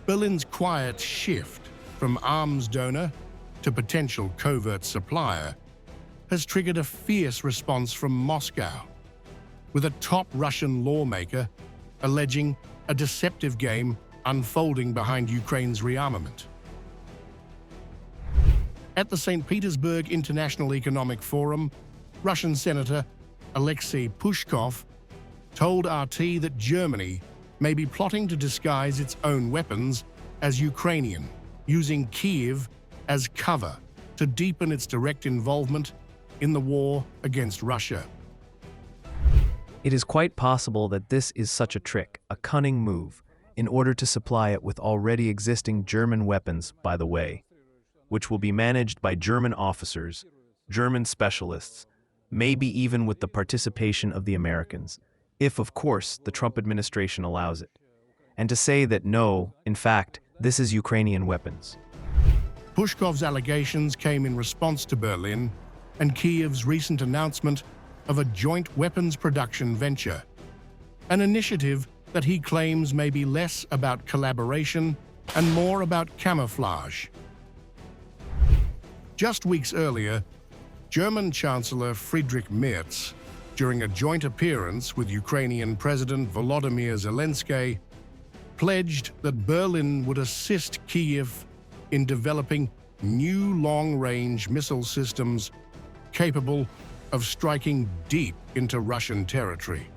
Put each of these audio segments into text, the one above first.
Berlin's quiet shift from arms donor to potential covert supplier has triggered a fierce response from Moscow, with a top Russian lawmaker alleging a deceptive game unfolding behind Ukraine's rearmament. At the St. Petersburg International Economic Forum, Russian Senator Alexey Pushkov told RT that Germany may be plotting to disguise its own weapons as Ukrainian, using Kyiv as cover to deepen its direct involvement in the war against Russia. It is quite possible that this is such a trick, a cunning move, in order to supply it with already existing German weapons, by the way, which will be managed by German officers, German specialists, maybe even with the participation of the Americans, if, of course, the Trump administration allows it. And to say that no, in fact, this is Ukrainian weapons. Pushkov's allegations came in response to Berlin and Kyiv's recent announcement of a joint weapons production venture, an initiative that he claims may be less about collaboration and more about camouflage. Just weeks earlier, German Chancellor Friedrich Merz, during a joint appearance with Ukrainian President Volodymyr Zelensky, pledged that Berlin would assist Kyiv in developing new long-range missile systems capable of striking deep into Russian territory.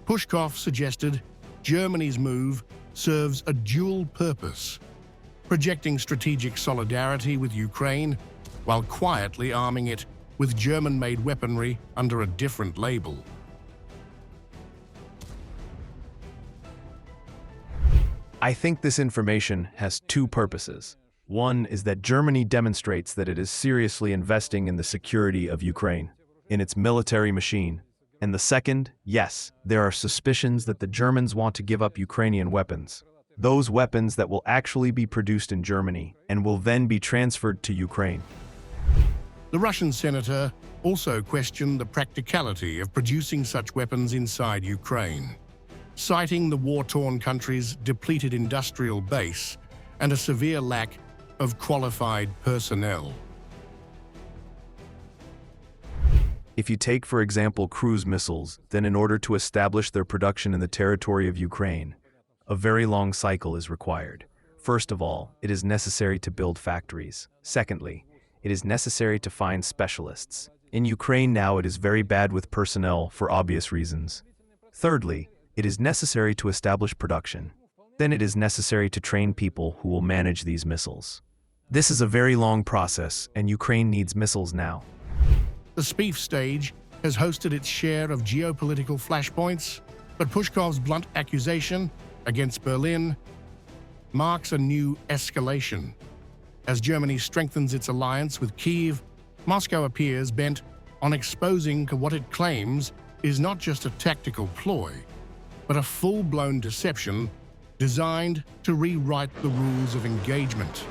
Pushkov suggested Germany's move serves a dual purpose, projecting strategic solidarity with Ukraine while quietly arming it with German-made weaponry under a different label. I think this information has two purposes. One is that Germany demonstrates that it is seriously investing in the security of Ukraine, in its military machine. And the second, yes, there are suspicions that the Germans want to give up Ukrainian weapons. Those weapons that will actually be produced in Germany and will then be transferred to Ukraine. The Russian senator also questioned the practicality of producing such weapons inside Ukraine, citing the war-torn country's depleted industrial base and a severe lack of qualified personnel. If you take, for example, cruise missiles, then in order to establish their production in the territory of Ukraine, a very long cycle is required. First of all, it is necessary to build factories. Secondly, it is necessary to find specialists. In Ukraine now it is very bad with personnel for obvious reasons. Thirdly, it is necessary to establish production. Then it is necessary to train people who will manage these missiles. This is a very long process, and Ukraine needs missiles now. The spief stage has hosted its share of geopolitical flashpoints, but Pushkov's blunt accusation against Berlin marks a new escalation. As Germany strengthens its alliance with Kyiv, Moscow appears bent on exposing what it claims is not just a tactical ploy, but a full-blown deception designed to rewrite the rules of engagement.